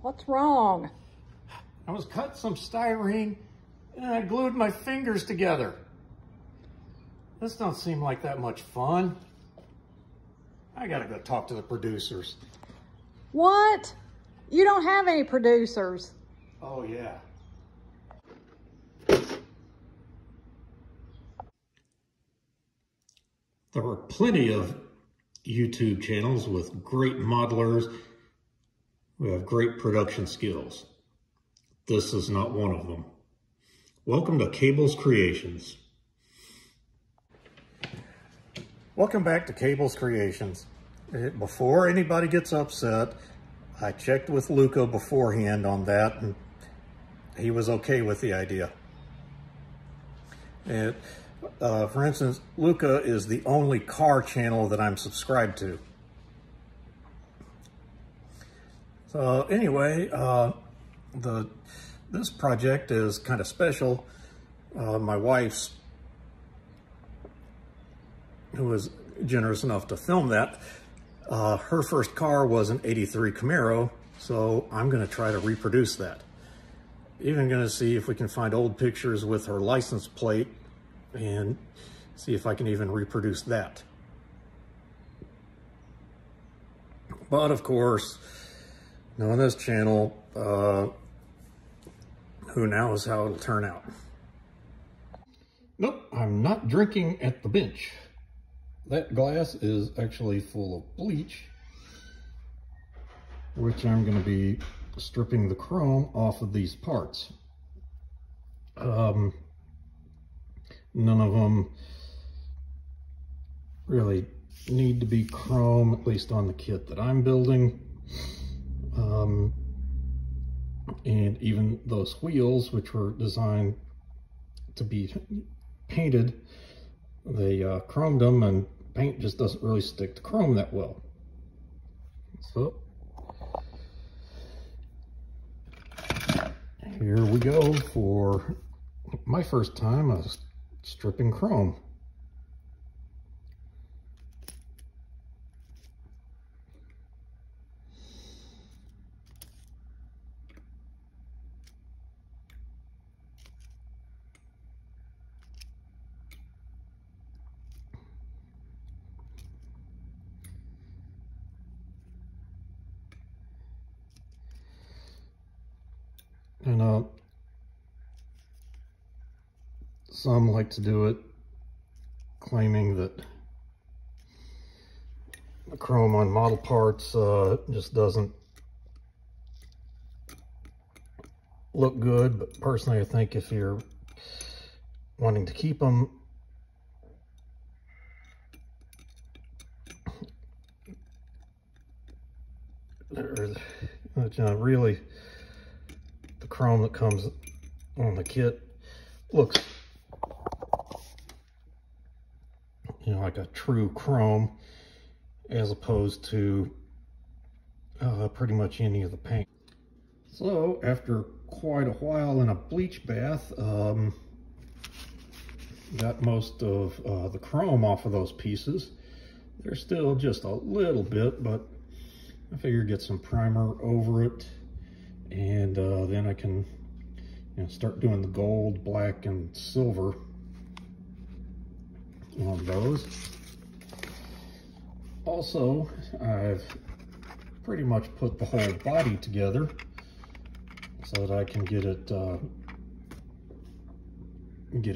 What's wrong? I was cutting some styrene and I glued my fingers together. This don't seem like that much fun. I gotta go talk to the producers. What? You don't have any producers. Oh yeah. There are plenty of YouTube channels with great modelers who have great production skills. This is not one of them. Welcome to Cables Creations. Welcome back to Cables Creations. Before anybody gets upset, I checked with Luca beforehand on that and he was okay with the idea. And for instance, Luca is the only car channel that I'm subscribed to. So anyway, this project is kind of special. My wife's, who was generous enough to film that, her first car was an '83 Camaro, so I'm going to try to reproduce that. Even going to see if we can find old pictures with her license plate and see if I can even reproduce that. But of course, knowing this channel, who knows how it'll turn out. Nope, I'm not drinking at the bench. That glass is actually full of bleach, which I'm going to be stripping the chrome off of these parts. None of them really need to be chrome, at least on the kit that I'm building. And even those wheels, which were designed to be painted, they chromed them, and paint just doesn't really stick to chrome that well. So here we go for my first time stripping chrome. And some like to do it claiming that the chrome on model parts just doesn't look good, but personally I think if you're wanting to keep them, really the chrome that comes on the kit looks, like a true chrome, as opposed to pretty much any of the paint. So after quite a while in a bleach bath, got most of the chrome off of those pieces. There's still just a little bit, but I figure get some primer over it, and then I can start doing the gold, black, and silver on those. Also, I've pretty much put the whole body together so that I can get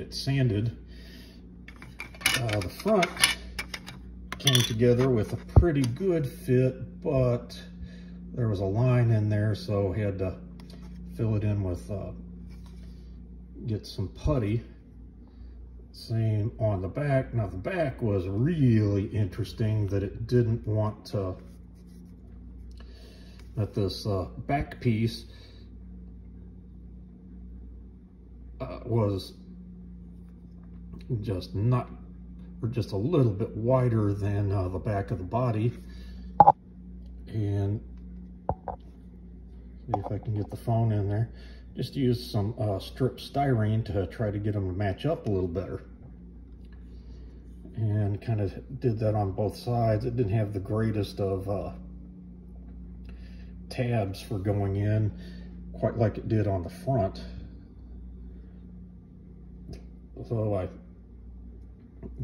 it sanded. The front came together with a pretty good fit, but there was a line in there, so I had to fill it in with get some putty. Same on the back. Now the back was really interesting that it didn't want to, that this back piece was just not, or just a little bit wider than the back of the body. And see if I can get the phone in there. Just use some strip styrene to try to get them to match up a little better. And kind of did that on both sides. It didn't have the greatest of tabs for going in, quite like it did on the front. So I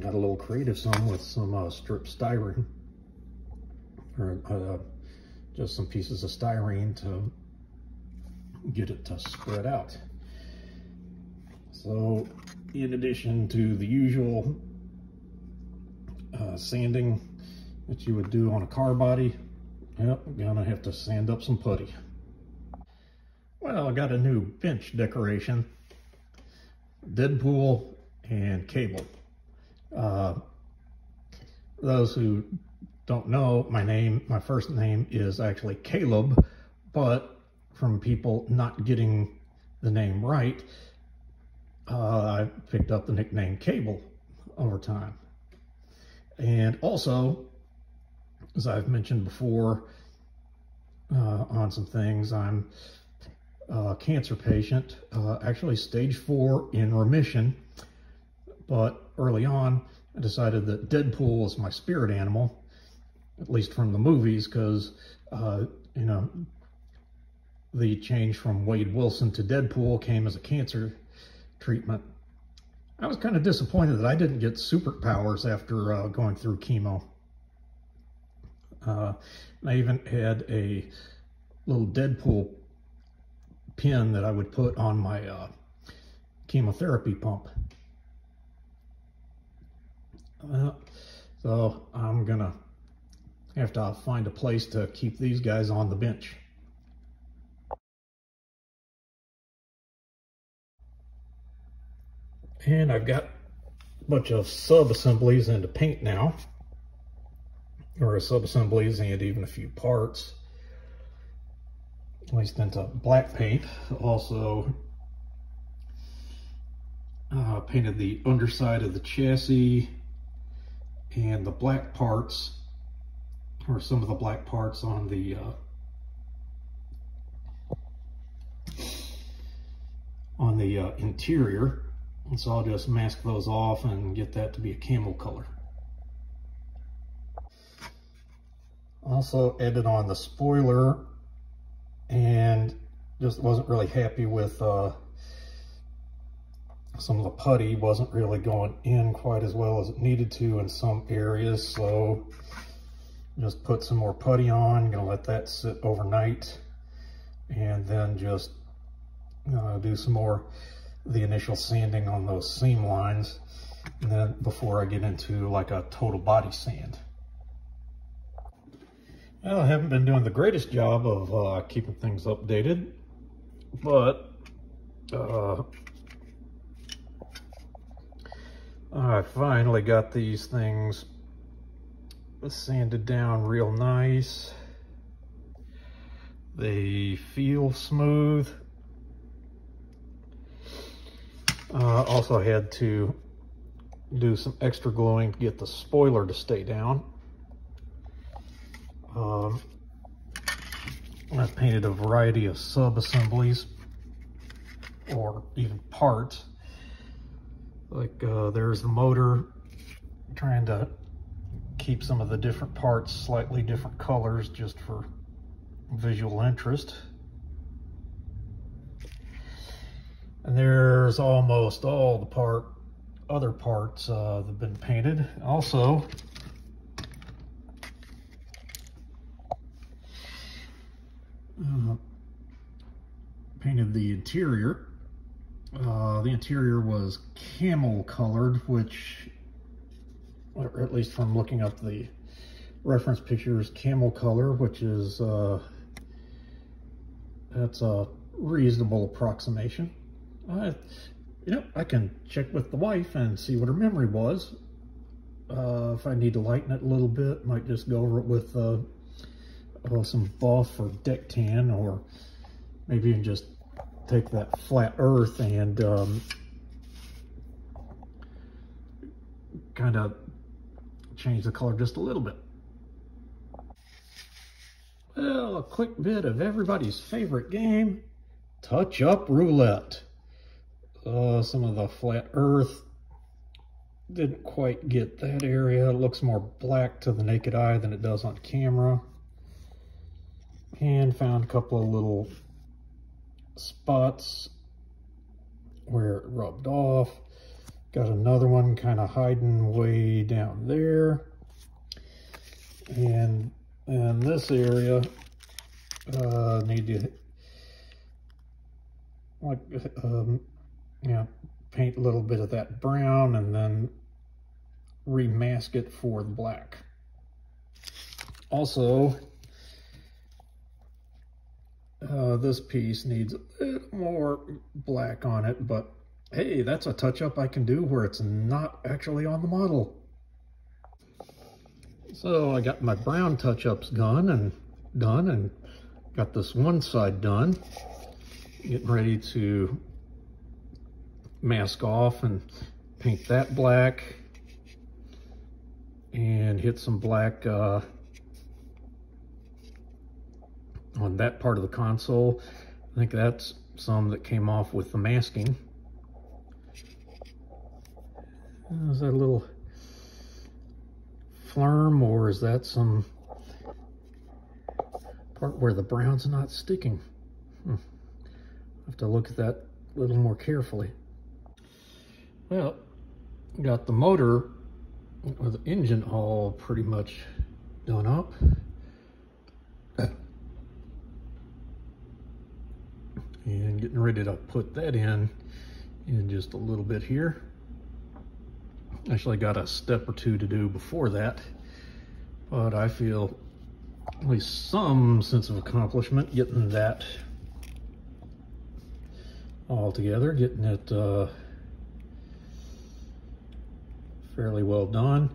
got a little creative with some strip styrene, or just some pieces of styrene to get it to spread out. So in addition to the usual sanding that you would do on a car body, yep, I'm gonna have to sand up some putty. Well, I got a new bench decoration, Deadpool and Cable. Those who don't know, my first name is actually Caleb, but from people not getting the name right, I picked up the nickname Cable over time. And also, as I've mentioned before on some things, I'm a cancer patient, actually stage 4 in remission, but early on I decided that Deadpool is my spirit animal, at least from the movies, because you know, the change from Wade Wilson to Deadpool came as a cancer treatment. I was kind of disappointed that I didn't get superpowers after going through chemo. I even had a little Deadpool pin that I would put on my chemotherapy pump. So I'm gonna have to find a place to keep these guys on the bench. And I've got a bunch of sub-assemblies into paint now, or sub-assemblies and even a few parts, at least into black paint. Also painted the underside of the chassis and the black parts, or some of the black parts on the interior. And so I'll just mask those off and get that to be a camel color. Also added on the spoiler, and just wasn't really happy with some of the putty wasn't really going in quite as well as it needed to in some areas, so just put some more putty on. Gonna let that sit overnight, and then just do some more the initial sanding on those seam lines, and then before I get into like a total body sand. Well, I haven't been doing the greatest job of keeping things updated, but I finally got these things sanded down real nice. They feel smooth. Also had to do some extra gluing to get the spoiler to stay down. I painted a variety of sub-assemblies or even parts. Like there's the motor, trying to keep some of the different parts slightly different colors just for visual interest. And there's almost all the other parts that have been painted. Also, painted the interior. The interior was camel colored, which, or at least from looking up the reference pictures, camel color, which is that's a reasonable approximation. You know, I can check with the wife and see what her memory was. If I need to lighten it a little bit, might just go over it with some buff or deck tan, or maybe even just take that flat earth and kind of change the color just a little bit. Well, a quick bit of everybody's favorite game, touch-up roulette. Some of the flat earth didn't quite get that area. It looks more black to the naked eye than it does on camera. and found a couple of little spots where it rubbed off. Got another one kind of hiding way down there. And in this area, need to like paint a little bit of that brown and then remask it for the black. Also, this piece needs a bit more black on it, but hey, that's a touch-up I can do where it's not actually on the model. So I got my brown touch-ups done and got this one side done. Getting ready to mask off and paint that black and hit some black on that part of the console. I think that's some that came off with the masking. Is that a little flurm, or is that some part where the brown's not sticking? I have to look at that a little more carefully. Well, got the motor or the engine all pretty much done up. And getting ready to put that in just a little bit here. Actually got a step or two to do before that, but I feel at least some sense of accomplishment getting that all together, getting it fairly well done.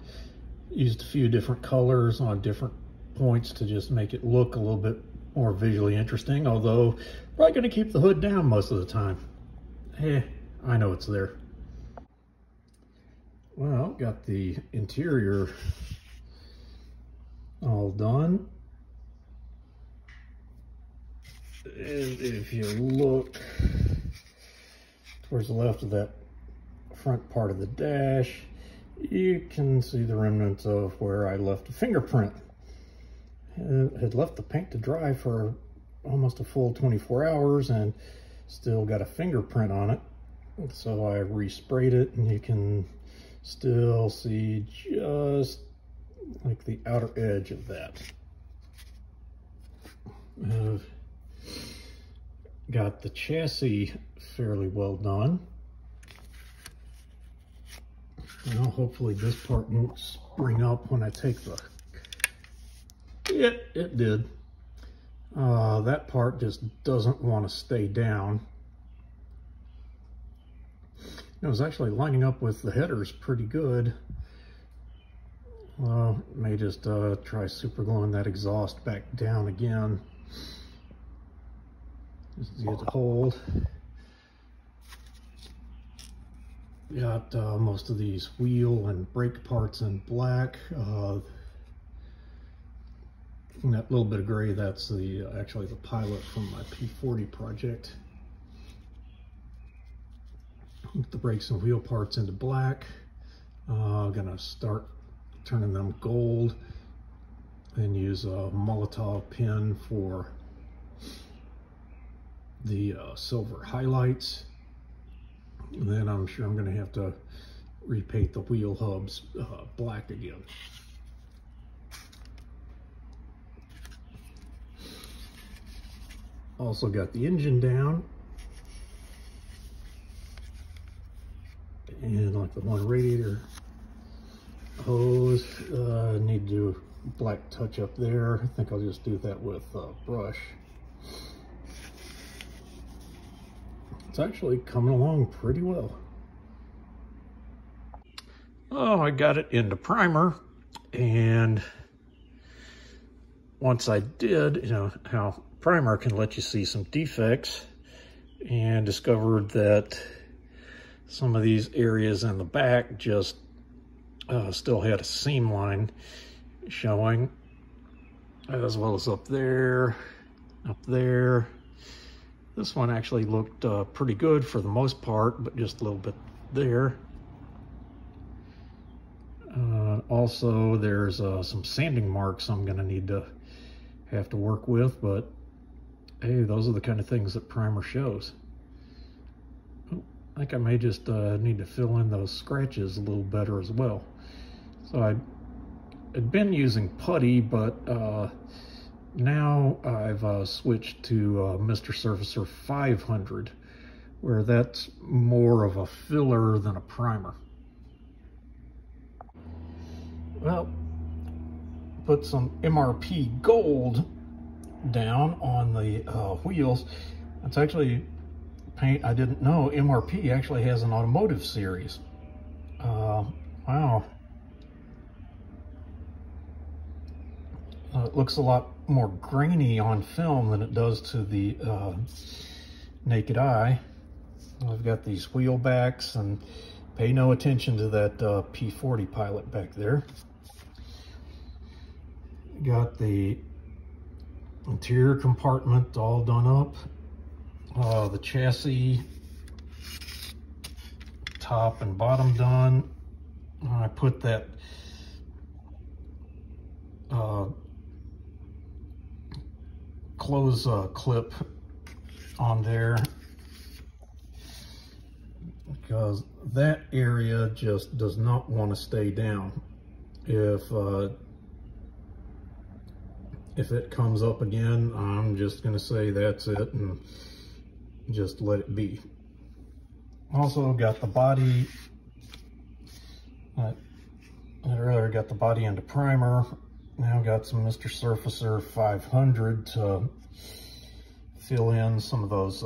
Used a few different colors on different points to just make it look a little bit more visually interesting, although probably going to keep the hood down most of the time. I know it's there. Well, got the interior all done. And if you look towards the left of that front part of the dash, you can see the remnants of where I left a fingerprint. I had left the paint to dry for almost a full 24 hours and still got a fingerprint on it. So I resprayed it, and you can still see just like the outer edge of that. Got the chassis fairly well done. Well, hopefully this part won't spring up when I take the... It did. That part just doesn't want to stay down. It was actually lining up with the headers pretty good. May just try super gluing that exhaust back down again. Just to get it to hold. Got most of these wheel and brake parts in black. That little bit of gray, that's the actually the pilot from my P40 project. Put the brakes and wheel parts into black. Gonna start turning them gold and use a Molotov pen for the silver highlights. And then I'm sure I'm gonna have to repaint the wheel hubs black again. Also got the engine down. And like the one radiator hose, need to do black touch up there. I think I'll just do that with a brush. It's actually coming along pretty well. Oh, I got it into primer, and once I did, you know how primer can let you see some defects, and discovered that some of these areas in the back just still had a seam line showing, as well as up there, up there. This one actually looked pretty good for the most part, but just a little bit there. Also, there's some sanding marks I'm gonna need to have to work with, but hey, those are the kind of things that primer shows. I think I may just need to fill in those scratches a little better as well. So I had been using putty, but now I've switched to Mr. Surfacer 500, where that's more of a filler than a primer. Well, put some MRP gold down on the wheels. It's actually paint I didn't know MRP actually has an automotive series. Wow. It looks a lot more grainy on film than it does to the naked eye. I've got these wheel backs, and pay no attention to that P40 pilot back there. Got the interior compartment all done up. The chassis, top and bottom done. I put that close clip on there because that area just does not want to stay down. If it comes up again, I'm just going to say that's it and just let it be. Also got the body, I earlier got the body into primer. Now got some Mr. Surfacer 500 to fill in some of those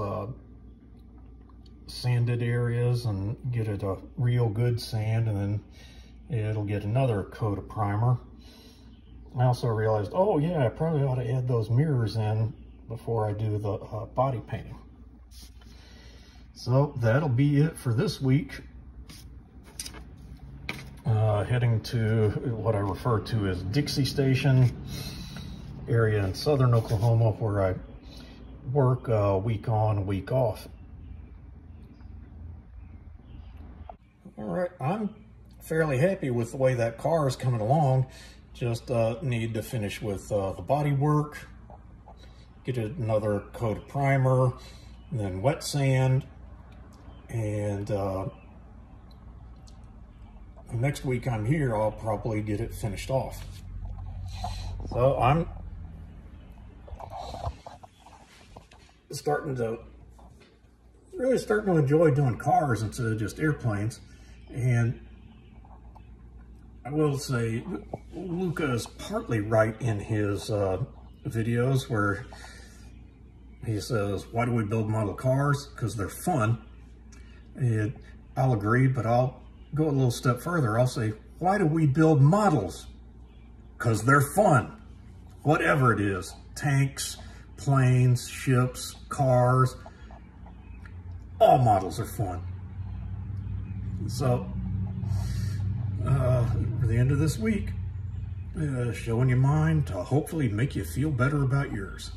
sanded areas and get it a real good sand, and then it'll get another coat of primer. I also realized, oh yeah, I probably ought to add those mirrors in before I do the body painting. So that'll be it for this week. Heading to what I refer to as Dixie Station area in southern Oklahoma, where I work week on, week off. All right, I'm fairly happy with the way that car is coming along. Just need to finish with the body work, get another coat of primer, and then wet sand, and next week I'm here, I'll probably get it finished off. So I'm really starting to enjoy doing cars instead of just airplanes. And I will say, Luca is partly right in his videos where he says, why do we build model cars? Because they're fun. And I'll agree, but I'll go a little step further. I'll say, why do we build models? Because they're fun. Whatever it is, tanks, planes, ships, cars, all models are fun. So, for the end of this week, showing you mine to hopefully make you feel better about yours.